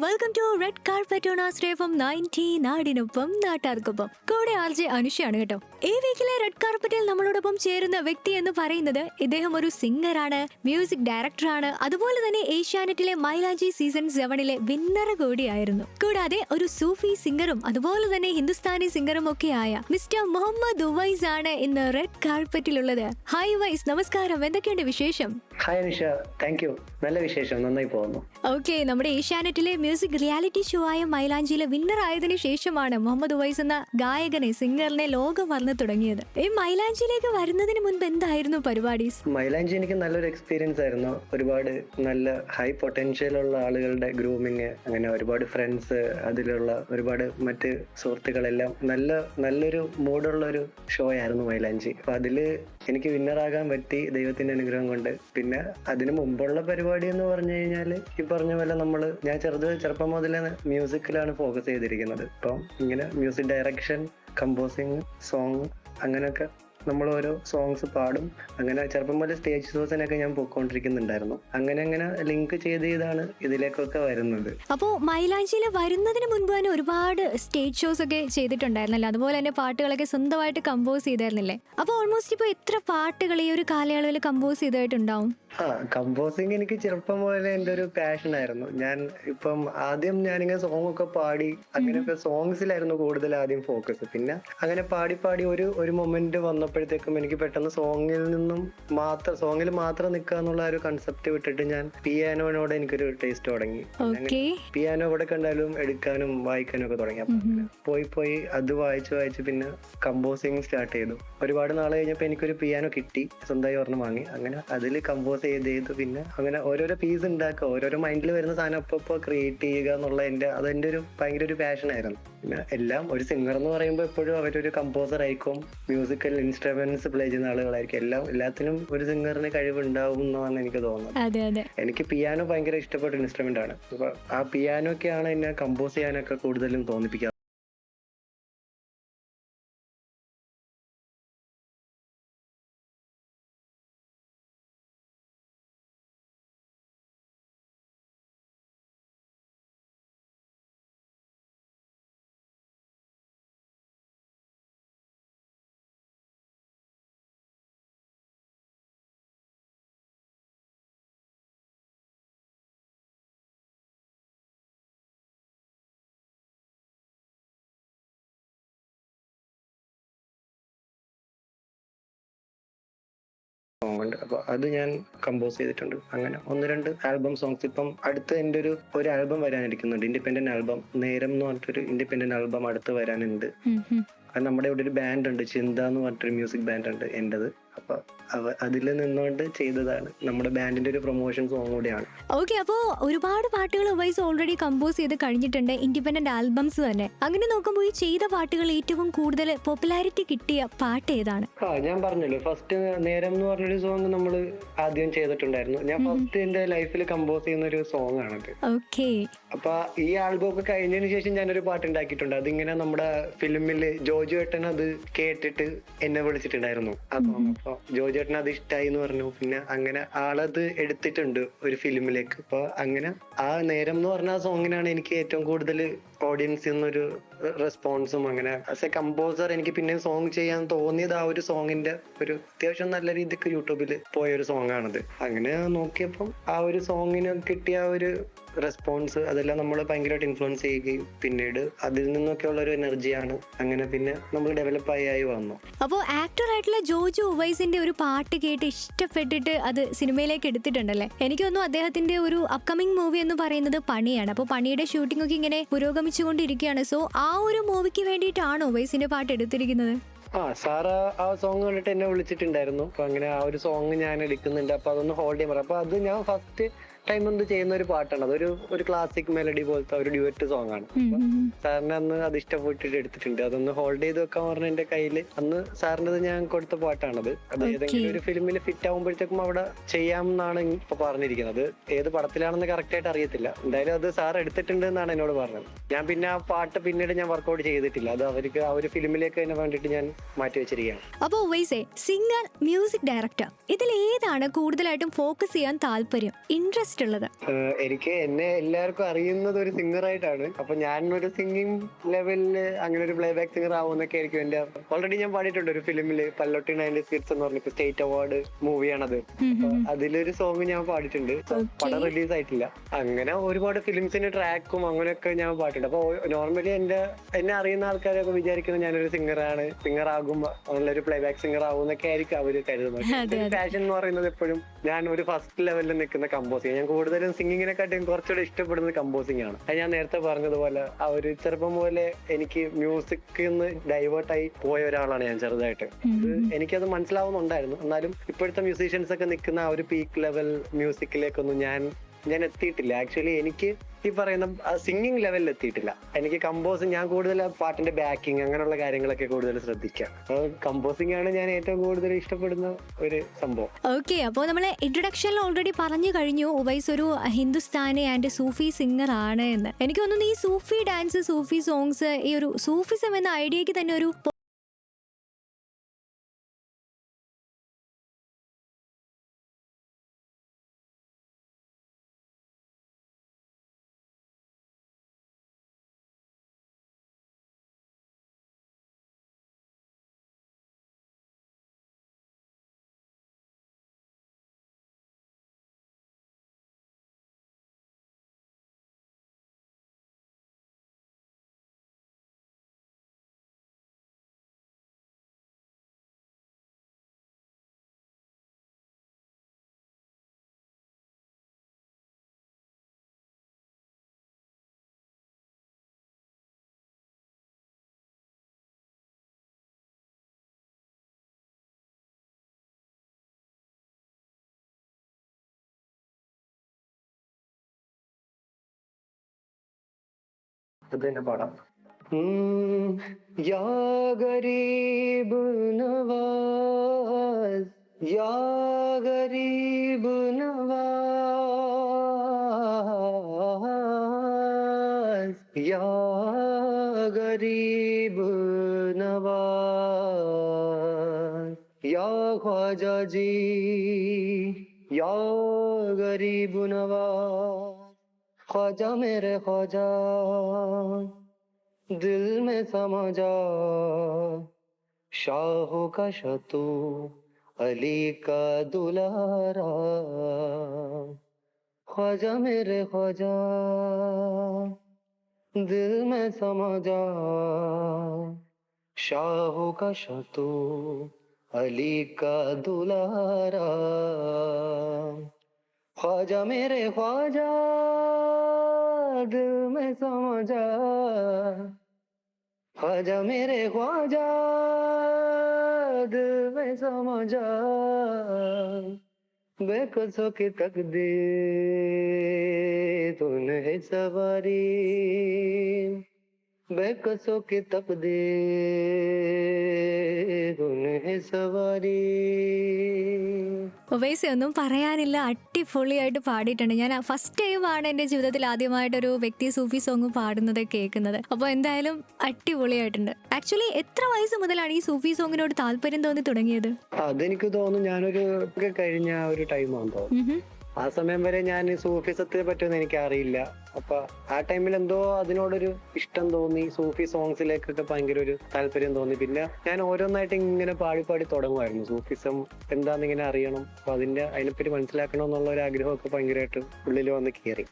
Welcome to red carpet on ആശ്രയം 90 നാടിനൊപ്പം നാട്ടാർക്കൊപ്പം. കൂടെ ആർജെ അനുഷയാണ് കേട്ടോ. ഈ വീക്കിലെ റെഡ് കാർപ്പറ്റിൽ നമ്മളോടൊപ്പം ചേരുന്ന വ്യക്തി എന്ന് പറയുന്നത് ഇദ്ദേഹം ഒരു സിംഗറാണ്, മ്യൂസിക് ഡയറക്ടറാണ്, അതുപോലെ തന്നെ ഏഷ്യാനെറ്റിലെ മൈലാഞ്ചി സീസൺ 7 വിന്നർ കൂടിയായിരുന്നു. കൂടാതെ ഒരു സൂഫി സിംഗറും അതുപോലെ തന്നെ ഹിന്ദുസ്ഥാനി സിംഗറും ഒക്കെ ആയ മിസ്റ്റർ മുഹമ്മദ് ഉവൈസ് ആണ് ഇന്ന് റെഡ് കാർപ്പറ്റിലുള്ളത്. ഹായ് ഉവൈസ്, നമസ്കാരം, എന്തൊക്കെയുണ്ട് വിശേഷം? Hi Nisha, thank you. നല്ല വിശേഷം, നന്നായി പോകുന്നു. ഓക്കെ, നമ്മുടെ ഏഷ്യാനെറ്റിലെ മ്യൂസിക് റിയാലിറ്റി ഷോ ആയ മൈലാഞ്ചിയിലെ വിന്നർ ആയതിനു ശേഷമാണ് മുഹമ്മദ് ഉവൈസ് എന്ന ഗായകനെ, സിംഗറിനെ ലോകം വന്നു തുടങ്ങിയത്. ഈ മൈലാഞ്ചിയിലേക്ക് വരുന്നതിന് മുൻപ് എന്തായിരുന്നു പരിപാടി? മൈലാഞ്ചി എനിക്ക് നല്ലൊരു എക്സ്പീരിയൻസ് ആയിരുന്നു. ഒരുപാട് നല്ല ഹൈ പൊട്ടൻഷ്യൽ ഉള്ള ആളുകളുടെ ഗ്രൂമിങ്, അങ്ങനെ ഒരുപാട് ഫ്രണ്ട്സ്, അതിലുള്ള ഒരുപാട് മറ്റ് സുഹൃത്തുക്കളെല്ലാം നല്ലൊരു മൂഡുള്ള ഒരു ഷോ ആയിരുന്നു മൈലാഞ്ചി. അപ്പൊ അതില് എനിക്ക് വിന്നറാകാൻ പറ്റി ദൈവത്തിന്റെ അനുഗ്രഹം കൊണ്ട്. പിന്നെ അതിനു മുമ്പുള്ള പരിപാടി എന്ന് പറഞ്ഞു കഴിഞ്ഞാല് ഈ പറഞ്ഞ പോലെ ഞാൻ ചെറുപ്പം മുതലേ മ്യൂസിക്കിലാണ് ഫോക്കസ് ചെയ്തിരിക്കുന്നത്. ഇപ്പം ഇങ്ങനെ മ്യൂസിക് ഡയറക്ഷൻ, കമ്പോസിങ്, സോങ്, അങ്ങനെയൊക്കെ നമ്മൾ ഓരോ സോങ്സ് പാടും. അങ്ങനെ ചെറുപ്പം പോലെ സ്റ്റേജ് ഷോസിനൊക്കെ ഞാൻ പോയിക്കൊണ്ടിരിക്കുന്നുണ്ടായിരുന്നു. അങ്ങനെ ലിങ്ക് ചെയ്താണ് ഇതിലേക്കൊക്കെ വരുന്നത്. അപ്പോ മൈലാഞ്ചിയിൽ വരുന്നതിന് മുൻപ് തന്നെ ഒരുപാട് സ്റ്റേജ് ഷോസ് ഒക്കെ ചെയ്തിട്ടുണ്ടായിരുന്നല്ലോ, അതുപോലെ തന്നെ പാട്ടുകളൊക്കെ സ്വന്തമായിട്ട് കമ്പോസ് ചെയ്തായിരുന്നില്ലേ? അപ്പൊ ഓൾമോസ്റ്റ് ഇപ്പൊ എത്ര പാട്ടുകൾ ഈ ഒരു കാലയളവിൽ കമ്പോസ് ചെയ്തിട്ടുണ്ടാവും? കമ്പോസിങ് എനിക്ക് ചെറുപ്പം മുതലേ എൻ്റെ ഒരു പാഷൻ ആയിരുന്നു. ആദ്യം ഞാനിങ്ങനെ സോങ് ഒക്കെ പാടി, അങ്ങനെയൊക്കെ സോങ്സിലായിരുന്നു കൂടുതൽ ആദ്യം ഫോക്കസ്. പിന്നെ അങ്ങനെ പാടി ഒരു മൊമെന്റ് വന്നപ്പോഴത്തേക്കും എനിക്ക് പെട്ടെന്ന് സോങ്ങിൽ മാത്രം നിൽക്കുക എന്നുള്ള ഒരു കൺസെപ്റ്റ് വിട്ടിട്ട് ഞാൻ പിയാനോനോട് എനിക്കൊരു ടേസ്റ്റ് തുടങ്ങി. പിയാനോ എവിടെ കണ്ടാലും എടുക്കാനും വായിക്കാനും ഒക്കെ തുടങ്ങി. അപ്പൊ പോയി അത് വായിച്ച് പിന്നെ കമ്പോസിങ് സ്റ്റാർട്ട് ചെയ്തു. ഒരുപാട് നാൾ കഴിഞ്ഞപ്പോൾ എനിക്കൊരു പിയാനോ കിട്ടി, സ്വന്തമായി ഒരെണ്ണം വാങ്ങി. അങ്ങനെ അതിൽ കമ്പോസ് ചെയ്ത് പിന്നെ അങ്ങനെ ഓരോരോ പീസ് ഉണ്ടാക്കുക, ഓരോരോ മൈൻഡിൽ വരുന്ന സാധനം അപ്പൊ ക്രിയേറ്റ് ചെയ്യുക എന്നുള്ള അതെന്റെ ഒരു ഭയങ്കര ഒരു പാഷൻ ആയിരുന്നു. പിന്നെ എല്ലാം ഒരു സിംഗർ എന്ന് പറയുമ്പോൾ എപ്പോഴും അവരൊരു കമ്പോസർ ആയിരിക്കും, മ്യൂസിക്കൽ ഇൻസ്ട്രുമെന്റ്സ് പ്ലേ ചെയ്യുന്ന ആളുകളായിരിക്കും. എല്ലാത്തിനും ഒരു സിംഗറിന് കഴിവുണ്ടാവും എന്നാണ് എനിക്ക് തോന്നുന്നത്. എനിക്ക് പിയാനോ ഭയങ്കര ഇഷ്ടപ്പെട്ട ഇൻസ്ട്രുമെന്റ് ആണ്. അപ്പൊ ആ പിയാനോ ഒക്കെയാണ് എന്നെ കമ്പോസ് ചെയ്യാനൊക്കെ കൂടുതലും തോന്നിപ്പിക്കുക. ഉണ്ട്. അപ്പൊ അത് ഞാൻ കമ്പോസ് ചെയ്തിട്ടുണ്ട്. അങ്ങനെ 1-2 ആൽബം സോങ്സ്. ഇപ്പം അടുത്ത് എൻ്റെ ഒരു ആൽബം വരാനിരിക്കുന്നുണ്ട്, ഇൻഡിപെൻഡന്റ് ആൽബം. നേരം എന്ന് പറഞ്ഞിട്ടൊരു ഇൻഡിപെൻഡന്റ് ആൽബം അടുത്ത് വരാനുണ്ട്. അത് നമ്മുടെ ഇവിടെ ഒരു ബാൻഡ് ഉണ്ട്, ചിന്ത എന്ന് പറഞ്ഞിട്ടൊരു മ്യൂസിക് ബാൻഡ് ഉണ്ട് എന്റേത്. അപ്പൊ അതിൽ നിന്നുകൊണ്ട് ചെയ്തതാണ്. നമ്മുടെ ബാൻഡിന്റെ ഒരു പ്രൊമോഷൻ സോങ് കൂടിയാണ്. ഓക്കെ, അപ്പോ ഒരുപാട് പാട്ടുകൾ ഉവൈസ് ഓൾറെഡി കമ്പോസ് ചെയ്ത് കഴിഞ്ഞിട്ടുണ്ട്, ഇൻഡിപെൻഡന്റ് ആൽബംസ് തന്നെ. അങ്ങനെ നോക്കുമ്പോൾ ഈ ചെയ്ത പാട്ടുകൾ ഏറ്റവും കൂടുതൽ പോപ്പുലാരിറ്റി കിട്ടിയ പാട്ട് ഏതാണ്? ഞാൻ പറഞ്ഞല്ലോ, ഫസ്റ്റ് നേരം എന്ന് പറഞ്ഞൊരു സോങ് നമ്മൾ ആദ്യം ചെയ്തിട്ടുണ്ടായിരുന്നു. ഞാൻ ഫസ്റ്റ് എന്റെ ലൈഫിൽ കമ്പോസ് ചെയ്യുന്ന ഒരു സോങ് ആണത്. ഓക്കെ, അപ്പൊ ഈ ആൽബം ഒക്കെ കഴിഞ്ഞതിന് ശേഷം ഞാനൊരു പാട്ട് ഉണ്ടാക്കിയിട്ടുണ്ട്. അതിങ്ങനെ നമ്മുടെ ഫിലിമില് ജോജു ഏട്ടൻ അത് കേട്ടിട്ട് എന്നെ വിളിച്ചിട്ടുണ്ടായിരുന്നു ആ സോങ്. അപ്പൊ ജോജു ഏട്ടൻ അത് ഇഷ്ടായി എന്ന് പറഞ്ഞു. പിന്നെ അങ്ങനെ ആളത് എടുത്തിട്ടുണ്ട് ഒരു ഫിലിമിലേക്ക്. അപ്പൊ അങ്ങനെ ആ നേരം എന്ന് പറഞ്ഞ ആ സോങ്ങിനാണ് എനിക്ക് ഏറ്റവും കൂടുതൽ ഓഡിയൻസിൽ നിന്നൊരു റെസ്പോൺസും. അങ്ങനെ ആസ് എ കമ്പോസർ എനിക്ക് പിന്നെ സോങ് ചെയ്യാൻ തോന്നിയത് ആ ഒരു സോങ്ങിന്റെ ഒരു അത്യാവശ്യം നല്ല രീതിക്ക് യൂട്യൂബിൽ പോയ ഒരു സോങ് ആണത്. അങ്ങനെ നോക്കിയപ്പം ആ ഒരു സോങ്ങിന് കിട്ടിയ ഒരു റെസ്പോൺസ്, അതെല്ലാം നമ്മളെ ഭയങ്കരമായിട്ട് ഇൻഫ്ലുവൻസ് ചെയ്യുകയും പിന്നീട് അതിൽ നിന്നൊക്കെ ഉള്ള ഒരു എനർജിയാണ് അങ്ങനെ പിന്നെ നമ്മൾ ഡെവലപ്പ് ആയി വന്നു. അപ്പോൾ ആക്ടർ ആയിട്ടുള്ള ജോജു ഉവൈസിന്റെ ഒരു പാട്ട് കേട്ട് ഇഷ്ടപ്പെട്ടിട്ട് അത് സിനിമയിലേക്ക് എടുത്തിട്ടുണ്ടല്ലേ? എനിക്ക് തോന്നുന്നു അദ്ദേഹത്തിന്റെ ഒരു അപ്കമിങ് മൂവി എന്ന് പറയുന്നത് പണിയാണ്. അപ്പോൾ പണിയുടെ ഷൂട്ടിംഗ് ഒക്കെ ഇങ്ങനെ പുരോഗമിച്ചുകൊണ്ടിരിക്കുകയാണ്. സോ ആ ഒരു മൂവിക്ക് വേണ്ടിയിട്ടാണോ ഉവൈസിന്റെ പാട്ട് എടുത്തിരിക്കുന്നത്? സാറ് ആ സോങ് കണ്ടിട്ട് എന്നെ വിളിച്ചിട്ടുണ്ടായിരുന്നു. അപ്പൊ അങ്ങനെ ആ ഒരു സോങ് ഞാൻ എടുക്കുന്നുണ്ട്, അപ്പൊ അതൊന്ന് ഹോൾഡ് ചെയ്യാൻ പറയാം. അപ്പൊ അത് ഞാൻ ഫസ്റ്റ് ടൈം എന്ത് ചെയ്യുന്ന ഒരു പാട്ടാണ്. അതൊരു ക്ലാസിക് മെലഡി പോലത്തെ ഒരു ഡ്യുവറ്റ് സോങ് ആണ്. സാറിന് അന്ന് അത് ഇഷ്ടപ്പെട്ടിട്ട് എടുത്തിട്ടുണ്ട്. അതൊന്ന് ഹോൾഡ് ചെയ്ത് വെക്കാൻ പറഞ്ഞ എന്റെ കയ്യില് അന്ന് സാറിന്റെ ഞാൻ കൊടുത്ത പാട്ടാണത്. അത് ഏതെങ്കിലും ഒരു ഫിലിമിൽ ഫിറ്റ് ആകുമ്പോഴത്തേക്കും അവിടെ ചെയ്യാമെന്നാണ് ഇപ്പൊ പറഞ്ഞിരിക്കുന്നത്. ഏത് പടത്തിലാണെന്ന് കറക്റ്റ് ആയിട്ട് അറിയത്തില്ല. എന്തായാലും അത് സാർ എടുത്തിട്ടുണ്ട് എന്നാണ് എന്നോട് പറഞ്ഞത്. ഞാൻ പിന്നെ ആ പാട്ട് പിന്നീട് ഞാൻ വർക്ക്ഔട്ട് ചെയ്തിട്ടില്ല. അത് അവർക്ക് ആ ഒരു ഫിലിമിലേക്ക് തന്നെ വേണ്ടിയിട്ട് ഞാൻ മാറ്റി വെച്ചിരിക്കുകയാണ്. അപ്പൊ സിംഗർ, മ്യൂസിക് ഡയറക്ടർ, ഇതിൽ ഏതാണ് കൂടുതലായിട്ടും ഫോക്കസ് ചെയ്യാൻ താല്പര്യം, ഇൻട്രസ്റ്റ് ഇൻട്രസ്റ്റ് ഉള്ളത്? എനിക്ക് എന്നെ എല്ലാവർക്കും അറിയുന്നത് ഒരു സിംഗർ ആയിട്ടാണ്. അപ്പൊ ഞാൻ ഒരു സിംഗിങ് ലെവലില് അങ്ങനെ ഒരു പ്ലേ ബാക്ക് സിംഗർ ആവുമെന്നൊക്കെ ആയിരിക്കും എന്റെ. ഓൾറെഡി ഞാൻ പാടിയിട്ടുണ്ട് ഒരു ഫിലിമില്, പല്ലോട്ടി 90 സ്കിറ്റ്സ് എന്ന് പറഞ്ഞിട്ട് സ്റ്റേറ്റ് അവാർഡ് മൂവിയാണത്. അപ്പൊ അതിലൊരു സോങ് ഞാൻ പാടിയിട്ടുണ്ട്. പടം റിലീസ് ആയിട്ടില്ല. അങ്ങനെ ഒരുപാട് ഫിലിംസിന്റെ ട്രാക്കും അങ്ങനെയൊക്കെ ഞാൻ പാടിയിട്ടുണ്ട്. അപ്പൊ നോർമലി എന്നെ അറിയുന്ന ആൾക്കാരൊക്കെ വിചാരിക്കുന്നത് ഞാനൊരു സിംഗർ ആകും, നല്ലൊരു പ്ലേ ബാക്ക് സിംഗർ ആവും എന്നൊക്കെ ആയിരിക്കും അവര് കരുതുന്നത്. പാഷൻ എന്ന് പറയുന്നത് എപ്പോഴും ഞാൻ ഒരു ഫസ്റ്റ് ലെവലിൽ നിൽക്കുന്ന കമ്പോസിങ്. ഞാൻ കൂടുതലും സിംഗിങ്ങിനെക്കാട്ടും കുറച്ചുകൂടെ ഇഷ്ടപ്പെടുന്നത് കമ്പോസിംഗ് ആണ്. അത് ഞാൻ നേരത്തെ പറഞ്ഞതുപോലെ ആ ഒരു ചെറുപ്പം പോലെ എനിക്ക് മ്യൂസിക്കിൽ നിന്ന് ഡൈവേർട്ടായി പോയ ഒരാളാണ് ഞാൻ ചെറുതായിട്ട്. എനിക്കത് മനസ്സിലാവുന്നുണ്ടായിരുന്നു. എന്നാലും ഇപ്പോഴത്തെ മ്യൂസീഷ്യൻസ് ഒക്കെ നിൽക്കുന്ന ആ ഒരു പീക്ക് ലെവൽ മ്യൂസിക്കിലേക്കൊന്നും ഞാൻ എത്തിയിട്ടില്ല. ആക്ച്വലി എനിക്ക് ഈ പറയുന്ന സിംഗിങ് ലെവലിൽ എത്തിയിട്ടില്ല. എനിക്ക് കമ്പോസിങ്, ഞാൻ കൂടുതൽ പാട്ടിന്റെ ബാക്കിങ് അങ്ങനെയുള്ള കാര്യങ്ങളൊക്കെ കൂടുതൽ ശ്രദ്ധിക്കാം. കമ്പോസിംഗ് ആണ് ഞാൻ ഏറ്റവും കൂടുതൽ ഇഷ്ടപ്പെടുന്ന ഒരു സംഭവം. ഓക്കെ, അപ്പോൾ നമ്മൾ ഇൻട്രൊഡക്ഷനിൽ ഓൾറെഡി പറഞ്ഞു കഴിഞ്ഞു ഉവൈസ് ഒരു ഹിന്ദുസ്ഥാനി ആൻഡ് സൂഫി സിംഗർ ആണ് എന്ന്. എനിക്ക് തോന്നുന്നു ഈ സൂഫി ഡാൻസ്, സൂഫി സോങ്സ്, ഈ ഒരു സൂഫിസം എന്ന ഐഡിയക്ക് തന്നെ ഒരു അത് തന്നെ പാടാം. യാ ഗരീബ് നവാസ്, യാ ഗരീബ് നവാസ്, യാ ഗരീബ് നവാസ്, യാ ഖ്വാജാ ജി, യാ ഗരീബ് നവാസ്, ख्वाजा मेरे ख्वाजा दिल में समा जा, शाहों का शतू अली का दुलारा, ख्वाजा मेरे ख्वाजा दिल में समा जा, शाहों का शतू अली का दुलारा, ख्वाजा मेरे ख्वाजा दिल में समा जा, ख्वाजा मेरे ख्वाजा दिल में समा जा, बेकसों की तकदीर तूने है सवारी, बेकसों की तकदीर तूने है सवारी. ഉവൈസ ഒന്നും പറയാനില്ല, അടിപൊളിയായിട്ട് പാടിയിട്ടുണ്ട്. ഞാൻ ഫസ്റ്റ് ടൈമാണ് എൻ്റെ ജീവിതത്തിൽ ആദ്യമായിട്ടൊരു വ്യക്തി സൂഫി സോങ് പാടുന്നത് കേൾക്കുന്നത്. അപ്പോൾ എന്തായാലും അടിപൊളിയായിട്ടുണ്ട്. ആക്ച്വലി എത്ര വയസ്സ് മുതലാണ് ഈ സൂഫി സോങ്ങിനോട് താല്പര്യം തോന്നി തുടങ്ങിയത്? അതെനിക്ക് തോന്നുന്നു ഞാനൊരു കഴിഞ്ഞ ഒരു ടൈമാണെന്ന് തോന്നുന്നു. ആ സമയം വരെ ഞാൻ സൂഫിസത്തിനെ പറ്റിയൊന്നും എനിക്ക് അറിയില്ല. അപ്പൊ ആ ടൈമിൽ എന്തോ അതിനോടൊരു ഇഷ്ടം തോന്നി, സൂഫി സോങ്സിലേക്കൊക്കെ ഭയങ്കര ഒരു താല്പര്യം തോന്നി. പിന്നെ ഞാൻ ഓരോന്നായിട്ട് ഇങ്ങനെ പാടി തുടങ്ങുമായിരുന്നു. സൂഫിസം എന്താന്ന് ഇങ്ങനെ അറിയണം, അപ്പൊ അതിനെപ്പറ്റി മനസ്സിലാക്കണം എന്നുള്ള ഒരു ആഗ്രഹമൊക്കെ ഭയങ്കരമായിട്ട് ഉള്ളിൽ വന്ന് കയറി.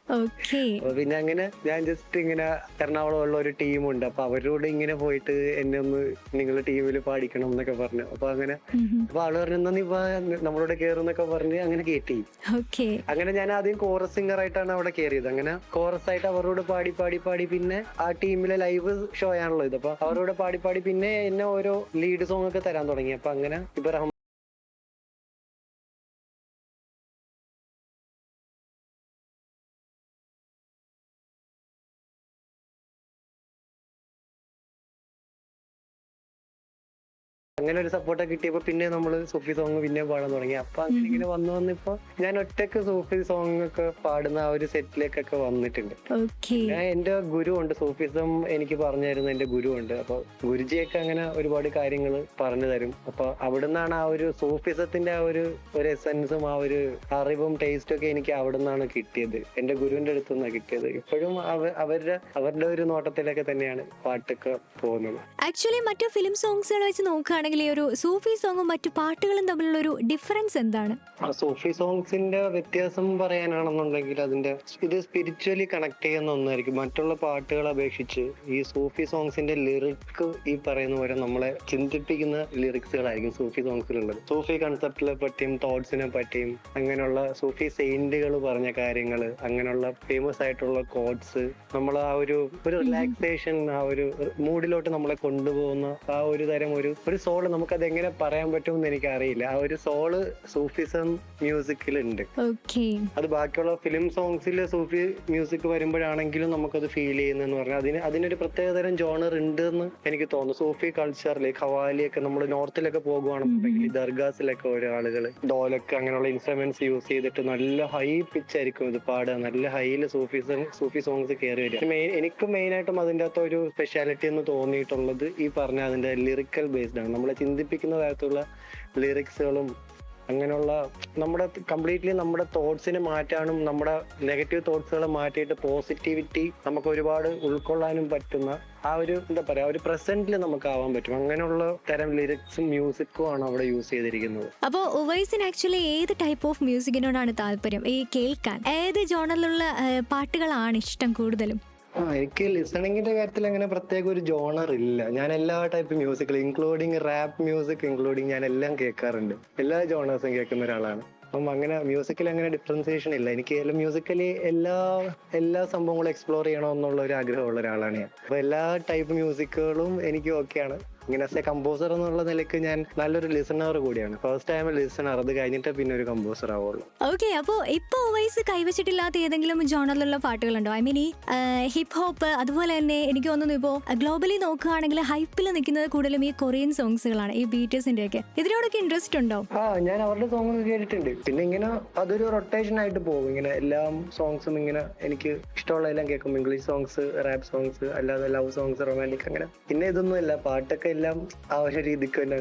അപ്പൊ പിന്നെ അങ്ങനെ ഞാൻ ജസ്റ്റ് ഇങ്ങനെ എറണാകുളമുള്ള ഒരു ടീമുണ്ട്, അപ്പൊ അവരോട് ഇങ്ങനെ പോയിട്ട് എന്നെ ഒന്ന് നിങ്ങളുടെ ടീമിൽ പാടിക്കണം എന്നൊക്കെ പറഞ്ഞു. അപ്പൊ അങ്ങനെ അപ്പൊ ആള് പറഞ്ഞു എന്നാ നീ നമ്മളോട് കയറുന്നൊക്കെ പറഞ്ഞ് അങ്ങനെ കയറ്റി. അങ്ങനെ ഞാൻ ആദ്യം കോറസ് സിംഗർ ആയിട്ടാണ് അവിടെ കയറിയത്. അങ്ങനെ കോറസ് ആയിട്ട് അവരോട് പാടി പിന്നെ ആ ടീമിലെ ലൈവ് ഷോ ആണല്ലോ ഇത്. അപ്പൊ അവരോട് പാടി പിന്നെ എന്നെ ഓരോ ലീഡ് സോങ് ഒക്കെ തരാൻ തുടങ്ങി. അപ്പൊ അങ്ങനെ ഇപ്പൊ അങ്ങനെ ഒരു സപ്പോർട്ടൊക്കെ കിട്ടിയപ്പോ പിന്നെ നമ്മള് സൂഫി സോങ് പിന്നെ പാടാൻ തുടങ്ങി. അപ്പൊ അങ്ങനെ ഇങ്ങനെ വന്ന് ഇപ്പൊ ഞാൻ ഒറ്റക്ക് സൂഫി സോങ് ഒക്കെ പാടുന്ന ആ ഒരു സെറ്റിലേക്കൊക്കെ വന്നിട്ടുണ്ട്. ഓക്കെ. ഞാൻ എന്റെ ഗുരു ഉണ്ട്, സൂഫിസം എനിക്ക് പറഞ്ഞു തരുന്ന എന്റെ ഗുരു ഉണ്ട്. അപ്പൊ ഗുരുജിയൊക്കെ അങ്ങനെ ഒരുപാട് കാര്യങ്ങൾ പറഞ്ഞു തരും. അപ്പൊ അവിടുന്നാണ് ആ ഒരു സൂഫിസത്തിന്റെ ആ ഒരു എസൻസും ആ ഒരു അറിവും ടേസ്റ്റും ഒക്കെ എനിക്ക് അവിടുന്നാണ് കിട്ടിയത്. എന്റെ ഗുരുവിന്റെ അടുത്ത് നിന്നാണ് കിട്ടിയത്. ഇപ്പോഴും അവരുടെ ഒരു നോട്ടത്തിലൊക്കെ തന്നെയാണ് പാട്ടൊക്കെ പോകുന്നത്. ആക്ച്വലി മറ്റു ഫിലിം സോങ്സുകൾ വെച്ച് നോക്കുകയാണെങ്കിൽ ഈ ഒരു സൂഫി സോങ്ങും മറ്റു പാട്ടുകളും തമ്മിലുള്ള ഒരു ഡിഫറൻസ് എന്താണ്? സൂഫി സോങ്സിന്റെ വ്യത്യാസം പറയാനാണെന്നുണ്ടെങ്കിൽ അതിന്റെ ഇത് സ്പിരിച്വലി കണക്ട് ചെയ്യുന്ന ഒന്നായിരിക്കും. മറ്റുള്ള പാട്ടുകളെ അപേക്ഷിച്ച് ഈ സൂഫി സോങ്സിന്റെ ലിറിക് ഈ പറയുന്ന പോലെ നമ്മളെ ചിന്തിപ്പിക്കുന്ന ലിറിക്സുകളായിരിക്കും സൂഫി സോങ്സിലുള്ളത്. സൂഫി കൺസെപ്റ്റിനെ പറ്റിയും തോട്ട്സിനെ പറ്റിയും അങ്ങനെയുള്ള സൂഫി സെയിന്റുകൾ പറഞ്ഞ കാര്യങ്ങൾ, അങ്ങനെയുള്ള ഫേമസ് ആയിട്ടുള്ള കോഡ്സ്, നമ്മൾ ആ ഒരു റിലാക്സേഷൻ, ആ ഒരു മൂഡിലോട്ട് നമ്മളെ കൊണ്ടുപോകുന്ന ആ ഒരു തരം ഒരു സോള്, നമുക്കത് എങ്ങനെ പറയാൻ പറ്റുമെന്ന് എനിക്ക് അറിയില്ല. ആ ഒരു സോള് സൂഫിസം മ്യൂസിക്കിലുണ്ട്. ഓക്കെ. അത് ബാക്കിയുള്ള ഫിലിം സോങ്സിൽ സൂഫി മ്യൂസിക് വരുമ്പോഴാണെങ്കിലും നമുക്കത് ഫീൽ ചെയ്യുന്നെന്ന് പറഞ്ഞാൽ അതിനൊരു പ്രത്യേകതരം ജോണർ ഉണ്ട് എന്ന് എനിക്ക് തോന്നുന്നു. സൂഫി കൾച്ചറിൽ ഖവാലിയൊക്കെ നമ്മൾ നോർത്തിലൊക്കെ പോകുവാണെന്നുണ്ടെങ്കിൽ ദർഗാസിലൊക്കെ ഓരോ ആളുകൾ ഡോലൊക്കെ അങ്ങനെയുള്ള ഇൻസ്ട്രുമെന്റ്സ് യൂസ് ചെയ്തിട്ട് നല്ല ഹൈ പിച്ച് ആയിരിക്കും ഇത് പാടുക. നല്ല ഹൈയിൽ സൂഫി സോങ്സ് കയറി വരിക. എനിക്ക് മെയിൻ ആയിട്ടും അതിൻ്റെ അകത്ത് ഒരു സ്പെഷ്യാലിറ്റി എന്ന് തോന്നിയിട്ടുള്ളത് ഈ പറഞ്ഞ അതിന്റെ ലിറിക്കൽ ബേസ്ഡ് ആണ്. നമ്മളെ ചിന്തിപ്പിക്കുന്ന തരത്തിലുള്ള ലിറിക്സുകളും അങ്ങനെയുള്ള നമ്മുടെ തോട്ട്സിനെ മാറ്റാനും നമ്മുടെ നെഗറ്റീവ് തോട്ട്സുകളെ മാറ്റിയിട്ട് പോസിറ്റിവിറ്റി നമുക്ക് ഒരുപാട് ഉൾക്കൊള്ളാനും പറ്റുന്ന ആ ഒരു എന്താ പറയാ ഒരു പ്രസന്റിൽ നമുക്ക് ആവാൻ പറ്റും. അങ്ങനെയുള്ള തരം ലിറിക്സും മ്യൂസിക്കും ആണ് അവിടെ യൂസ് ചെയ്തിരിക്കുന്നത്. അപ്പോൾ ഉവൈസിന് ആക്ച്വലി ഏത് ടൈപ്പ് ഓഫ് മ്യൂസിക്കിനോടാണ് താല്പര്യം? ഈ കേൾക്കാൻ ഏത് ജോണറിലുള്ള പാട്ടുകളാണ് ഇഷ്ടം കൂടുതലും? എനിക്ക് ലിസണിങ്ങിന്റെ കാര്യത്തിൽ അങ്ങനെ പ്രത്യേക ഒരു ജോണർ ഇല്ല. ഞാൻ എല്ലാ type musical including rap music including ഞാൻ എല്ലാം കേൾക്കാറുണ്ട്. എല്ലാ ജോണേഴ്സും കേൾക്കുന്ന ഒരാളാണ്. അപ്പം അങ്ങനെ മ്യൂസിക്കിൽ അങ്ങനെ ഡിഫറൻസിയേഷൻ ഇല്ല. എനിക്ക് മ്യൂസിക്കലി എല്ലാ സംഭവങ്ങളും എക്സ്പ്ലോർ ചെയ്യണമെന്നുള്ള ഒരു ആഗ്രഹമുള്ള ഒരാളാണ് ഞാൻ. അപ്പൊ എല്ലാ ടൈപ്പ് മ്യൂസിക്കുകളും എനിക്ക് ഓക്കെയാണ്. ഇങ്ങനെ ആസ് എ കമ്പോസർ എന്നുള്ള നിലയ്ക്ക് ഞാൻ നല്ലൊരു ലിസണർ കൂടിയാണ്. ഫസ്റ്റ് ടൈം ലിസണർ, അത് കഴിഞ്ഞിട്ട് പിന്നെ ഒരു കമ്പോസർ ആവുള്ളൂ. ഓക്കെ. അപ്പോൾ ഇപ്പോൾ ഉവൈസ് കൈവച്ചിട്ടില്ലാത്ത ഏതെങ്കിലും ജോണറിലുള്ള പാട്ടുകളുണ്ടോ? ഐ മീൻ ഈ ഹിപ്പ് ഹോപ്പ്, അതുപോലെ തന്നെ എനിക്ക് തോന്നുന്നു ഇപ്പോൾ ഗ്ലോബലി നോക്കുകയാണെങ്കിൽ ഹൈപ്പിൽ നിൽക്കുന്നത് കൂടുതലും ഈ കൊറിയൻ സോങ്സുകളാണ്, ഈ ബീറ്റേഴ്സിന്റെ ഒക്കെ. ഇതിനോടൊക്കെ ഇൻട്രസ്റ്റ് ഉണ്ടോ? ഞാൻ അവരുടെ സോങ് കേട്ടിട്ടുണ്ട്. പിന്നെ ഇങ്ങനെ അതൊരു റൊട്ടേഷൻ ആയിട്ട് പോകും. ഇങ്ങനെ എല്ലാ സോങ്സും ഇങ്ങനെ എനിക്ക് ഇഷ്ടമുള്ള എല്ലാം കേൾക്കും. ഇംഗ്ലീഷ് സോങ്സ്, റാപ്പ് സോങ്സ്, അല്ലാതെ ലവ് സോങ്സ്, റൊമാൻറ്റിക്, അങ്ങനെ. പിന്നെ ഇതൊന്നുമില്ല, പാട്ടൊക്കെ എല്ലാം ആ ഒരു രീതിക്ക് തന്നെ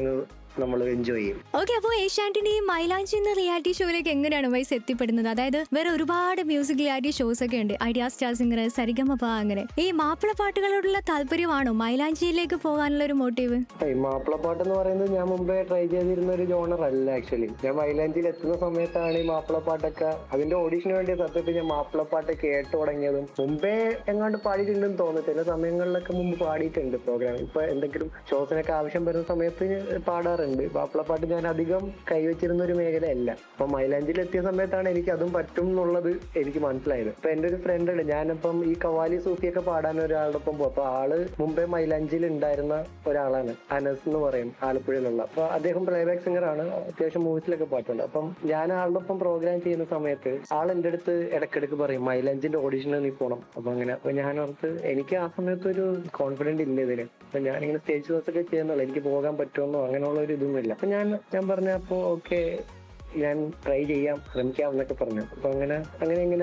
നമ്മൾ എൻജോയ് ചെയ്യും. ഓക്കെ. അപ്പോൾ ഏഷ്യാനെറ്റിന്റെ ഈ മൈലാഞ്ചി എന്ന റിയാലിറ്റി ഷോയിലേക്ക് എങ്ങനെയാണ് വൈസ് എത്തിപ്പെടുന്നത്? അതായത് വേറെ ഒരുപാട് മ്യൂസിക് റിയാലിറ്റി ഷോസ് ഒക്കെ ഉണ്ട്, ഐഡിയ സ്റ്റാർ സിംഗർ, സരിഗമപ, അങ്ങനെ. ഈ മാപ്പിള പാട്ടുകളോടുള്ള താല്പര്യമാണോ മൈലാഞ്ചിയിലേക്ക് പോകാനുള്ള ഒരു മോട്ടീവ്? ഈ മാപ്പിള പാട്ട് എന്ന് പറയുന്നത് ഞാൻ മുമ്പേ ട്രൈ ചെയ്തിരുന്ന ഒരു ജോണർ അല്ല. ആക്ച്വലി ഞാൻ മൈലാഞ്ചിയിൽ എത്തുന്ന സമയത്താണ് ഈ മാപ്പിള പാട്ടൊക്കെ, അതിന്റെ ഓഡീഷന് വേണ്ടി സത്യത്തിൽ ഞാൻ മാപ്പിള പാട്ട് കേട്ടു തുടങ്ങിയതും. മുമ്പേ എങ്ങാണ്ട് പാടിയിട്ടുണ്ടെന്ന് തോന്നുന്നു. ചില സമയങ്ങളിലൊക്കെ മുമ്പ് പാടിയിട്ടുണ്ട് പ്രോഗ്രാം. ഇപ്പൊ എന്തെങ്കിലും ഷോസിനൊക്കെ ആവശ്യം വരുന്ന സമയത്ത് പാടാറുണ്ട്. മാപ്പിളപ്പാട്ട് ഞാൻ അധികം കൈവച്ചിരുന്ന ഒരു മേഖലയല്ല. അപ്പൊ മൈലാഞ്ചിയിൽ എത്തിയ സമയത്താണ് എനിക്ക് അതും പറ്റും എന്നുള്ളത് എനിക്ക് മനസ്സിലായത്. അപ്പൊ എന്റെ ഒരു ഫ്രണ്ട് ഉണ്ട്, ഞാനിപ്പം ഈ കവാലി സൂഫിയൊക്കെ പാടാൻ ഒരാളുടെ ഒപ്പം പോകും. അപ്പൊ ആള് മുമ്പേ മൈലാഞ്ചിയിൽ ഉണ്ടായിരുന്ന ഒരാളാണ്, അനസ് എന്ന് പറയും, ആലപ്പുഴയിലുള്ള. അപ്പൊ അദ്ദേഹം പ്ലേബാക്ക് സിംഗർ ആണ്, അത്യാവശ്യം മൂവീസിലൊക്കെ പാട്ടുണ്ട്. അപ്പം ഞാൻ ആളുടെ ഒപ്പം പ്രോഗ്രാം ചെയ്യുന്ന സമയത്ത് ആൾ എന്റെ അടുത്ത് ഇടയ്ക്കിടയ്ക്ക് പറയും മൈലാഞ്ചിന്റെ ഓഡീഷന് നീ പോണം. അപ്പൊ അങ്ങനെ അപ്പൊ ഞാൻ ഓർത്ത് എനിക്ക് ആ സമയത്ത് ഒരു കോൺഫിഡന്റ് ഇല്ല ഇതിന്. അപ്പൊ ഞാനിങ്ങനെ സ്റ്റേജ് ഷോസ് ഒക്കെ ചെയ്യുന്നുള്ളൂ, എനിക്ക് പോകാൻ പറ്റുമെന്നോ അങ്ങനെയുള്ള ഒരു ഇതൊന്നുമില്ല. അപ്പൊ ഞാൻ പറഞ്ഞപ്പോ ഓക്കെ ഞാൻ ട്രൈ ചെയ്യാം, ശ്രമിക്കാം എന്നൊക്കെ പറഞ്ഞു. അപ്പൊ അങ്ങനെ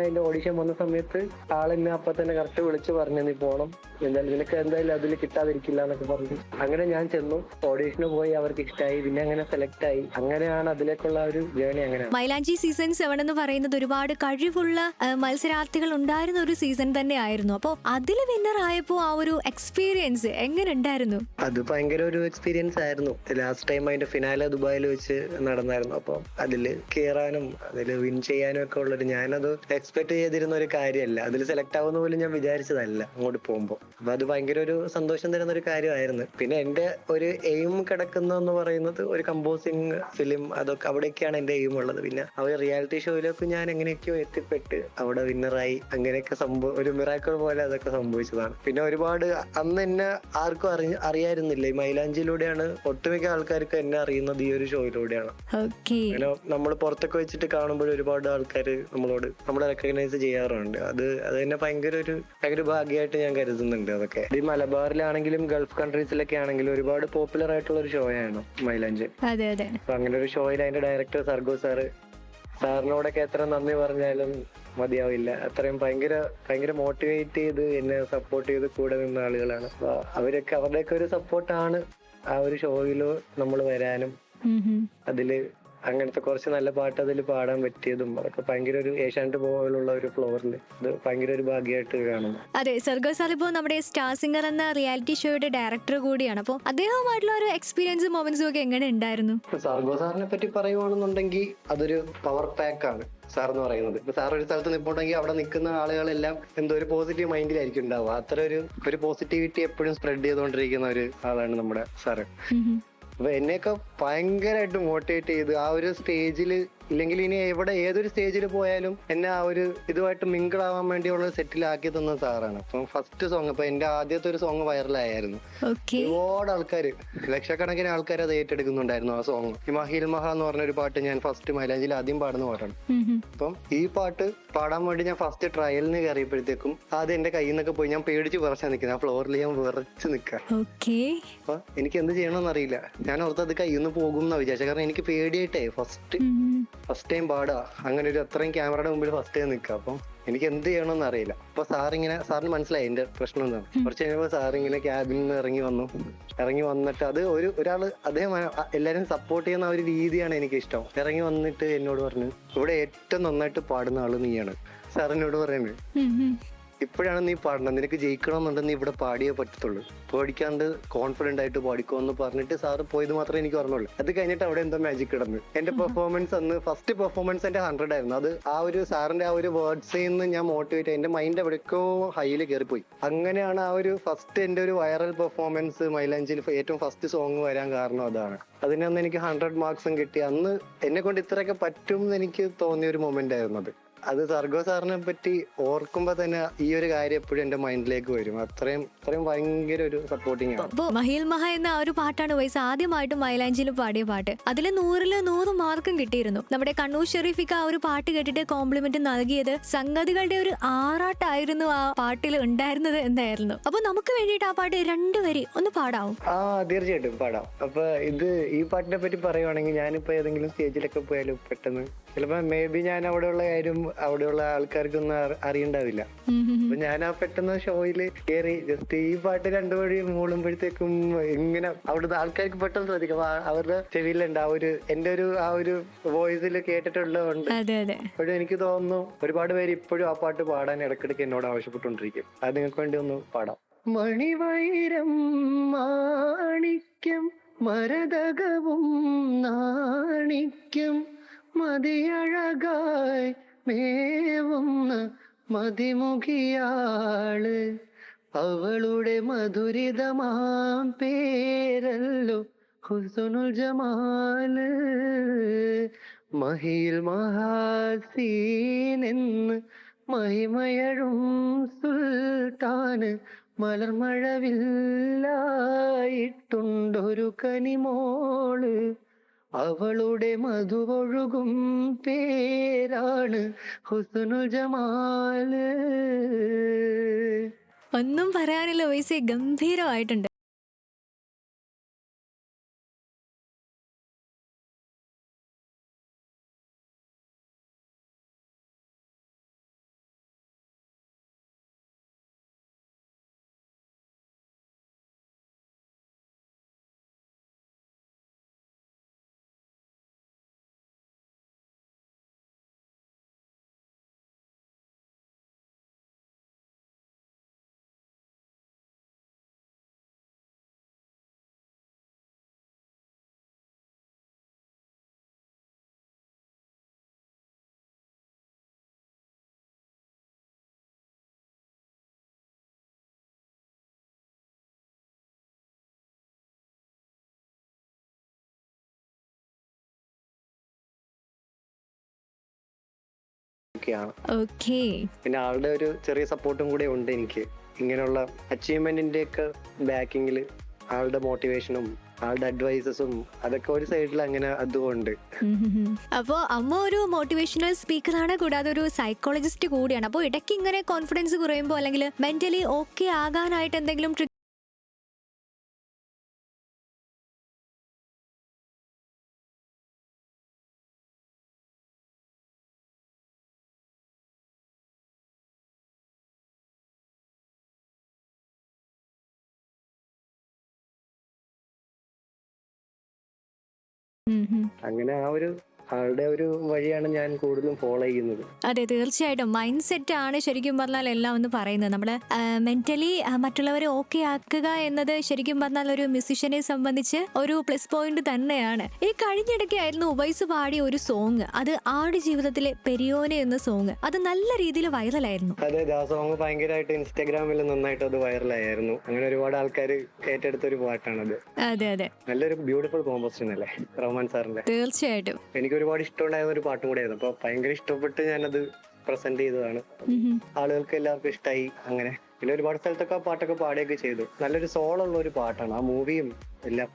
അതിന്റെ ഓഡിഷൻ വന്ന സമയത്ത് ആളെന്നെ അപ്പൊ തന്നെ കറക്റ്റ് വിളിച്ച് പറഞ്ഞു നീ പോണം, എന്തായാലും നിനക്ക് എന്തായാലും അതിൽ കിട്ടാതിരിക്കില്ല എന്നൊക്കെ പറഞ്ഞു. അങ്ങനെ ഞാൻ ചെന്നു, ഓഡീഷന് പോയി, അവർക്ക് ഇഷ്ടമായി, പിന്നെ അങ്ങനെ സെലക്ട് ആയി. അങ്ങനെയാണ് അതിലേക്കുള്ള ഒരു ജേണി. അങ്ങനെ മൈലാഞ്ചി സീസൺ 7 എന്ന് പറയുന്നത് ഒരുപാട് കഴിവുള്ള മത്സരാർത്ഥികൾ ഉണ്ടായിരുന്ന ഒരു സീസൺ തന്നെ ആയിരുന്നു. അപ്പോൾ അതിൽ വിന്നർ ആയപ്പോ ആ ഒരു എക്സ്പീരിയൻസ് എങ്ങനെ ഉണ്ടായിരുന്നു? അത് ഭയങ്കര ഒരു എക്സ്പീരിയൻസ് ആയിരുന്നു. ലാസ്റ്റ് ടൈം അതിന്റെ ഫിനാലെ ദുബായിൽ വെച്ച് നടന്നായിരുന്നു. അപ്പൊ അതില് കയറാനും അതിൽ വിൻ ചെയ്യാനും ഒക്കെ ഉള്ളൊരു, ഞാനത് എക്സ്പെക്ട് ചെയ്തിരുന്ന ഒരു കാര്യമല്ല. അതിൽ സെലക്ട് ആവുന്ന പോലും ഞാൻ വിചാരിച്ചതല്ല അങ്ങോട്ട് പോകുമ്പോൾ. അപ്പൊ അത് ഭയങ്കര ഒരു സന്തോഷം തരുന്ന ഒരു കാര്യമായിരുന്നു. പിന്നെ എന്റെ ഒരു എയിം കിടക്കുന്നതെന്ന് പറയുന്നത് ഒരു കമ്പോസിങ് ഫിലിം, അതൊക്കെ അവിടെയൊക്കെയാണ് എന്റെ എയിം ഉള്ളത്. പിന്നെ ആ ഒരു റിയാലിറ്റി ഷോയിലേക്ക് ഞാൻ എങ്ങനെയൊക്കെയോ എത്തിപ്പെട്ട് അവിടെ വിന്നറായി. അങ്ങനെയൊക്കെ ഒരു മിറാക്കിൾ പോലെ അതൊക്കെ സംഭവിച്ചതാണ്. പിന്നെ ഒരുപാട് അന്ന് എന്നെ ആർക്കും അറിയായിരുന്നില്ല. ഈ മൈലാഞ്ചിയിലൂടെയാണ് ഒട്ടുമിക്ക ആൾക്കാർക്ക് എന്നെ അറിയുന്നത്, ഈ ഒരു ഷോയിലൂടെയാണ്. നമ്മൾ പുറത്തൊക്കെ വെച്ചിട്ട് കാണുമ്പോൾ ഒരുപാട് ആൾക്കാർ നമ്മളെ റെക്കഗ്നൈസ് ചെയ്യാറുണ്ട്. അത് തന്നെ ഭയങ്കര ഒരു ഭാഗ്യമായിട്ട് ഞാൻ കരുതുന്നുണ്ട്. ചെയ്യുന്നുണ്ട് അതൊക്കെ. ഈ മലബാറിലാണെങ്കിലും ഗൾഫ് കൺട്രീസിലൊക്കെ ആണെങ്കിലും ഒരുപാട് പോപ്പുലർ ആയിട്ടുള്ള ഒരു ഷോ ആണ് മൈലാഞ്ചി. അതെ അതെ. അപ്പൊ അങ്ങനെ ഒരു ഷോയിൽ അതിന്റെ ഡയറക്ടർ സർഗോ സാറിനോടൊക്കെ എത്ര നന്ദി പറഞ്ഞാലും മതിയാവില്ല. അത്രയും ഭയങ്കര മോട്ടിവേറ്റ് ചെയ്ത് എന്നെ സപ്പോർട്ട് ചെയ്ത് കൂടെ നിന്ന ആളുകളാണ്. അപ്പൊ അവരുടെയൊക്കെ ഒരു സപ്പോർട്ടാണ് ആ ഒരു ഷോയില് നമ്മൾ വരാനും അതില് അങ്ങനത്തെ കുറച്ച് നല്ല പാട്ട് അതിൽ പാടാൻ പറ്റിയതും അതൊക്കെ ഭയങ്കര ഒരു ഏഷ്യാനെറ്റ് പോലുള്ള ഒരു ഫ്ലോറിൽ ഇത് ഭയങ്കര ഒരു ഭാഗ്യമായിട്ട് കാണുന്നു. അതെ, സർഗോ സാർ ഇപ്പോൾ നമ്മുടെ സ്റ്റാർ സിംഗർ എന്ന റിയാലിറ്റി ഷോയുടെ ഡയറക്ടർ കൂടിയാണ്. അപ്പോൾ അദ്ദേഹവുമായിട്ടുള്ള ഒരു എക്സ്പീരിയൻസും മൊമെന്റ്സും ഒക്കെ എങ്ങനെ ഉണ്ടായിരുന്നു? സർഗോ സാറിനെ പറ്റി പറയുവാണെന്നുണ്ടെങ്കിൽ അതൊരു പവർ പാക്ക് ആണ് സാർ എന്ന് പറയുന്നത്. ഇപ്പൊ സാർ ഒരു സ്ഥലത്ത് നിൽപ്പുണ്ടെങ്കിൽ അവിടെ നിൽക്കുന്ന ആളുകളെല്ലാം എന്തോ ഒരു പോസിറ്റീവ് മൈൻഡിലായിരിക്കും ഉണ്ടാവുക. അത്ര ഒരു പോസിറ്റിവിറ്റി എപ്പോഴും സ്പ്രെഡ് ചെയ്തുകൊണ്ടിരിക്കുന്ന ഒരു ആളാണ് നമ്മുടെ സാറ്. അപ്പൊ എന്നെയൊക്കെ ഭയങ്കരമായിട്ട് മോട്ടിവേറ്റ് ചെയ്ത് ആ ഒരു സ്റ്റേജില് ഇല്ലെങ്കിൽ ഇനി ഏതൊരു സ്റ്റേജിൽ പോയാലും എന്നെ ആ ഒരു ഇതുമായിട്ട് മിങ്കിൾ ആവാൻ വേണ്ടിയുള്ള സെറ്റിലാക്കി തന്ന സാറാണ്. അപ്പം ഫസ്റ്റ് സോങ് ഇപ്പൊ എന്റെ ആദ്യത്തെ ഒരു സോങ് വൈറലായിരുന്നു. ഒരുപാട് ആൾക്കാര് ലക്ഷക്കണക്കിന് ആൾക്കാർ അത് ഏറ്റെടുക്കുന്നുണ്ടായിരുന്നു ആ സോങ്. ഈ മഹിൽ മഹ എന്ന് പറഞ്ഞൊരു പാട്ട് ഞാൻ ഫസ്റ്റ് മൈലാഞ്ചിൽ ആദ്യം പാടുന്ന പാട്ടാണ്. അപ്പം ഈ പാട്ട് പാടാൻ വേണ്ടി ഞാൻ ഫസ്റ്റ് ട്രയലിന് കയറിയപ്പോഴത്തേക്കും ആദ്യം എന്റെ കയ്യിൽ നിന്നൊക്കെ പോയി ഞാൻ പേടിച്ച് വിറച്ചാ നിൽക്കുന്നത്. ആ ഫ്ലോറിൽ ഞാൻ വിറച്ച് നിൽക്കാം. അപ്പൊ എനിക്ക് എന്ത് ചെയ്യണമെന്ന് അറിയില്ല. ഞാൻ ഓർത്ത് അത് കയ്യിൽ നിന്ന് പോകും എന്നാ വിചാരിച്ചത്. കാരണം എനിക്ക് പേടിയായിട്ടേ ഫസ്റ്റ് ടൈം പാടുക, അങ്ങനെ ഒരു അത്രയും ക്യാമറയുടെ മുമ്പിൽ ഫസ്റ്റ് ടൈം നിൽക്കുക. അപ്പം എനിക്ക് എന്ത് ചെയ്യണമെന്ന് അറിയില്ല. അപ്പൊ സാറിന് മനസ്സിലായി എന്റെ പ്രശ്നം എന്താണ്. കുറച്ച് കഴിഞ്ഞപ്പോൾ സാറിങ്ങനെ ക്യാബിനിൽ നിന്ന് ഇറങ്ങി വന്നിട്ട് അത് ഒരാള് അദ്ദേഹം എല്ലാരും സപ്പോർട്ട് ചെയ്യുന്ന ഒരു രീതിയാണ് എനിക്ക് ഇഷ്ടം. ഇറങ്ങി വന്നിട്ട് എന്നോട് പറഞ്ഞു, ഇവിടെ ഏറ്റവും നന്നായിട്ട് പാടുന്ന ആള് നീയാണ്. സാറിനോട് പറയുന്നത്, ഇപ്പോഴാണ് നീ പാടണം, നിനക്ക് ജയിക്കണമെന്നുണ്ടെങ്കിൽ നീ ഇവിടെ പാടിയേ പറ്റത്തുള്ളൂ, പേടിക്കാണ്ട് കോൺഫിഡന്റ് ആയിട്ട് പാടിക്കോ എന്ന് പറഞ്ഞിട്ട് സാറ് പോയത് മാത്രമേ എനിക്ക് ഓർമ്മയുള്ളൂ. അത് കഴിഞ്ഞിട്ട് അവിടെ എന്തോ മാജിക് കിടന്നു. എന്റെ പെർഫോമൻസ് അന്ന് ഫസ്റ്റ് പെർഫോമൻസ് എന്റെ 100 ആയിരുന്നു. അത് ആ ഒരു സാറിന്റെ ആ ഒരു വേർഡ്സിൽ നിന്ന് ഞാൻ മോട്ടിവേറ്റ് എന്റെ മൈൻഡ് എവിടേക്കോ ഹൈയിൽ കയറിപ്പോയി. അങ്ങനെയാണ് ആ ഒരു ഫസ്റ്റ് എന്റെ ഒരു വൈറൽ പെർഫോമൻസ് മൈലാഞ്ചിൽ ഏറ്റവും ഫസ്റ്റ് സോങ് വരാൻ കാരണം അതാണ്. അതിനന്ന് എനിക്ക് 100 മാർക്സും കിട്ടി. അന്ന് എന്നെ കൊണ്ട് ഇത്രയൊക്കെ പറ്റും എന്ന് എനിക്ക് തോന്നിയ ഒരു മൊമെന്റ് ആയിരുന്നു അത് സർഗോ സാറിനെ പറ്റി ഓർക്കുമ്പോ തന്നെ ഈ ഒരു കാര്യം എപ്പോഴും എന്റെ മൈൻഡിലേക്ക് വരും. അത്രയും ഭയങ്കര ഒരു സപ്പോർട്ടിങ് ആണ്. അപ്പൊ മഹിൽ മഹ എന്ന ആ ഒരു പാട്ടാണ് വയസ്സ് ആദ്യമായിട്ട് മൈലാഞ്ചിയിൽ പാടിയ പാട്ട്. അതിൽ 100 മാർക്കും കിട്ടിയിരുന്നു. നമ്മുടെ കണ്ണൂർ ഷെരീഫിക്ക് ആ ഒരു പാട്ട് കേട്ടിട്ട് കോംപ്ലിമെന്റ് നൽകിയത് സംഗതികളുടെ ഒരു ആറാട്ടായിരുന്നു ആ പാട്ടിൽ ഉണ്ടായിരുന്നത് എന്നായിരുന്നു. അപ്പൊ നമുക്ക് വേണ്ടിയിട്ട് ആ പാട്ട് 2 വരി ഒന്ന് പാടാവും? തീർച്ചയായിട്ടും പാടാം. അപ്പൊ ഈ പാട്ടിനെ പറ്റി പറയുവാണെങ്കിൽ ഞാനിപ്പോ ഏതെങ്കിലും സ്റ്റേജിലൊക്കെ പോയാലും പെട്ടെന്ന് ചിലപ്പോ മേ ബി ഞാൻ അവിടെയുള്ള ആൾക്കാർക്കൊന്നും അറിയണ്ടാവില്ല. അപ്പൊ ഞാൻ ആ പെട്ടെന്ന് ഷോയില് കയറി ജസ്റ്റ് ഈ പാട്ട് 2 വഴി മൂളുമ്പോഴത്തേക്കും ഇങ്ങനെ അവിടുത്തെ ആൾക്കാർക്ക് പെട്ടെന്ന് ശ്രദ്ധിക്കും. അവരുടെ ചെവിയിലുണ്ട് എന്റെ ആ ഒരു വോയിസിൽ കേട്ടിട്ടുള്ളതുകൊണ്ട് അപ്പോഴും എനിക്ക് തോന്നുന്നു ഒരുപാട് പേര് ഇപ്പോഴും ആ പാട്ട് പാടാൻ ഇടയ്ക്കിടയ്ക്ക് എന്നോട് ആവശ്യപ്പെട്ടുകൊണ്ടിരിക്കും. അത് നിങ്ങൾക്ക് വേണ്ടി ഒന്ന് പാടാം. മണിവൈരം മാണിക്യം മരതകവും നാണിക്യം മതിയഴകായി മേവുന്ന മതിമുഖിയാള് അവളുടെ മധുരിതമാം പേരല്ലോ ഹുസ്നുൽ ജമാല്. മഹിയിൽ മഹാസീനെന്ന് മഹിമയഴും സുൽത്താന് മലർമഴവില്ലായിട്ടുണ്ടൊരു കനിമോള് അവളുടെ മധുവൊഴുകും പേരാണ് ഹുസ്നുൽ ജമാല്. ഒന്നും പറയാനില്ല വയസ്സേ, ഗംഭീരമായിട്ടുണ്ട്. പിന്നെ ആളുടെ ഒരു ചെറിയ സപ്പോർട്ടും കൂടെ ഉണ്ട് എനിക്ക്. ഇങ്ങനെയുള്ള അച്ചീവ്മെന്റിന്റെ ഒക്കെ ബാക്കിങ്ങിൽ ആളുടെ മോട്ടിവേഷനും ആളുടെ അഡ്വൈസസും അതൊക്കെ ഒരു സൈഡിൽ അങ്ങനെ അതുകൊണ്ട്. അപ്പോ അമ്മ ഒരു മോട്ടിവേഷണൽ സ്പീക്കറാണ്, കൂടാതെ ഒരു സൈക്കോളജിസ്റ്റ് കൂടിയാണ്. അപ്പോൾ ഇടയ്ക്ക് ഇങ്ങനെ കോൺഫിഡൻസ് കുറയുമ്പോൾ അല്ലെങ്കിൽ മെന്റലി ഓക്കെ ആകാനായിട്ട് എന്തെങ്കിലും അങ്ങനെ ആ ഒരു ആളുടെ ഒരു വഴിയാണ് ഞാൻ കൂടുതലും ഫോളോ ചെയ്യുന്നത്. അതെ, തീർച്ചയായിട്ടും മൈൻഡ് സെറ്റ് ആണ് ശരിക്കും പറഞ്ഞാൽ എല്ലാം എന്ന് പറയുന്നത്. നമ്മൾ മെന്റലി മറ്റുള്ളവരെ ഓക്കെ ആക്കുക എന്നത് ശരിക്കും പറഞ്ഞാൽ ഒരു മ്യൂസിഷ്യനെ സംബന്ധിച്ച് ഒരു പ്ലസ് പോയിന്റ് തന്നെയാണ്. ഈ കഴിഞ്ഞിടയ്ക്കായിരുന്നു ഉവൈസ് പാടിയ ഒരു സോങ്, അത് ആട് ജീവിതത്തിലെ പെരിയോനെ എന്ന സോങ്. അത് നല്ല രീതിയിൽ വൈറലായിരുന്നു. അതെ, ആ സോങ് ഭയങ്കരമായിട്ട് ഇൻസ്റ്റാഗ്രാമിൽ നന്നായിട്ട് അത് വൈറലായിരുന്നു. അങ്ങനെ ഒരുപാട് ആൾക്കാർ ഏറ്റെടുത്ത ഒരു പാട്ടാണത്. അതെ അതെ, നല്ലൊരു ബ്യൂട്ടിഫുൾ കോമ്പോസിഷൻ അല്ലേ റഹ്മാൻ സാറിന്റെ. തീർച്ചയായിട്ടും എനിക്ക് ഒരുപാട് ഇഷ്ടമുണ്ടായിരുന്ന ഒരു പാട്ടും കൂടെയായിരുന്നു. അപ്പൊ ഭയങ്കര ഇഷ്ടപ്പെട്ട് ഞാനത് പ്രസന്റ് ചെയ്തതാണ്. ആളുകൾക്ക് എല്ലാവർക്കും ഇഷ്ടമായി. അങ്ങനെ പിന്നെ ഒരുപാട് സ്ഥലത്തൊക്കെ ആ പാട്ടൊക്കെ പാടുകയൊക്കെ ചെയ്തു. നല്ലൊരു സോൾ ഉള്ള ഒരു പാട്ടാണ്. ആ മൂവിയും എല്ലാം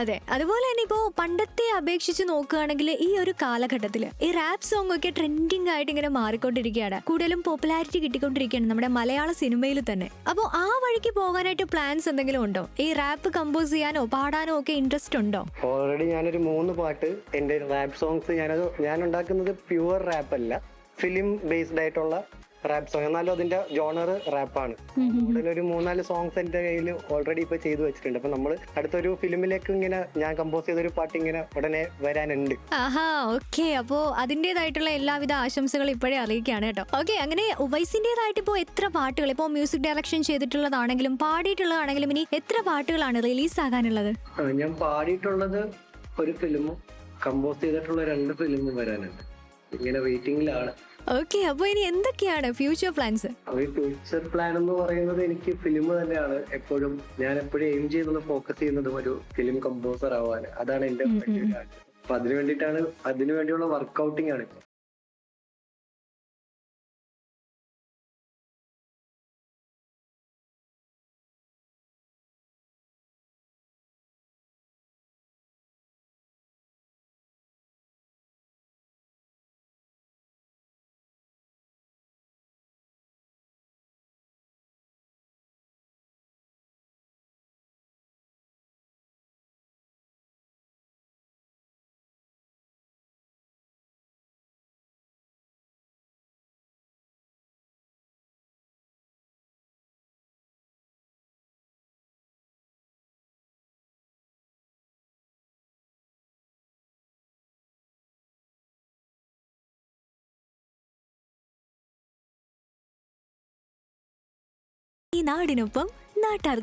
അതെ. അതുപോലെ തന്നെ ഇപ്പോ പണ്ടത്തെ അപേക്ഷിച്ച് നോക്കുകയാണെങ്കിൽ ഈ ഒരു കാലഘട്ടത്തിൽ ഈ റാപ്പ് സോങ് ഒക്കെ ട്രെൻഡിങ് ആയിട്ട് ഇങ്ങനെ മാറിക്കൊണ്ടിരിക്കുകയാണ്, കൂടുതലും പോപ്പുലാരിറ്റി കിട്ടിക്കൊണ്ടിരിക്കുകയാണ് നമ്മുടെ മലയാള സിനിമയിൽ തന്നെ. അപ്പോൾ ആ വഴിക്ക് പോകാനായിട്ട് പ്ലാൻസ് എന്തെങ്കിലും ഉണ്ടോ? ഈ റാപ്പ് കമ്പോസ് ചെയ്യാനോ പാടാനോ ഒക്കെ ഇൻട്രസ്റ്റ് ഉണ്ടോ? ഓൾറെഡി ഞാനൊരു 3 പാട്ട് എന്റെ റാപ്പ് സോങ്സ് ഞാൻ ഉണ്ടാക്കുന്നത് പ്യുവർ റാപ്പ് അല്ല, ഫിലിം ബേസ്ഡ് ആയിട്ടുള്ള റാപ്പ് സോങ്. എന്നാലും അതിന്റെ ജോണർ റാപ്പാണ്. ഒരു 3-4 സോങ്സ് എന്റെ കയ്യിൽ ഓൾറെഡി ഇപ്പൊ ചെയ്തു വെച്ചിട്ടുണ്ട്. അപ്പൊ നമ്മൾ അടുത്തൊരു ഫിലിമിലേക്ക് ഇങ്ങനെ ഞാൻ കമ്പോസ് ചെയ്തൊരു പാട്ട് ഇങ്ങനെ ഉടനെ വരാനുണ്ട്. ആഹാ, ഓക്കെ. അപ്പോ അതിന്റേതായിട്ടുള്ള എല്ലാവിധ ആശംസകളും ഇപ്പോഴേ അറിയിക്കുകയാണ് കേട്ടോ. ഓക്കെ, അങ്ങനെ ഉവൈസിന്റേതായിട്ട് ഇപ്പോ എത്ര പാട്ടുകൾ, ഇപ്പോ മ്യൂസിക് ഡയറക്ഷൻ ചെയ്തിട്ടുള്ളതാണെങ്കിലും പാടിയിട്ടുള്ളതാണെങ്കിലും ഇനി എത്ര പാട്ടുകളാണ് റിലീസ് ആകാനുള്ളത്? ഞാൻ പാടിയിട്ടുള്ളത് ഒരു ഫിലിമും കമ്പോസ് ചെയ്തിട്ടുള്ള 2 ഫിലിമും വരാനുണ്ട്. ഇങ്ങനെ വെയിറ്റിംഗിലാണ്. ഓക്കെ, അപ്പൊ ഇനി എന്തൊക്കെയാണ് ഫ്യൂച്ചർ പ്ലാൻസ്? ഫ്യൂച്ചർ പ്ലാൻ എന്ന് പറയുന്നത് എനിക്ക് ഫിലിം തന്നെയാണ്. ഞാൻ എപ്പോഴും എയിം ചെയ്യുന്നത്, ഫോക്കസ് ചെയ്യുന്നത് ഒരു ഫിലിം കമ്പോസർ ആവാൻ. അതാണ് എന്റെ വലിയൊരു ആഗ്രഹം. അപ്പൊ അതിനു വേണ്ടിയുള്ള വർക്ക്ഔട്ടിംഗ് ആണ് ഇപ്പൊ. ഈ നാടിനൊപ്പം നാട്ടാർക്കൊപ്പം.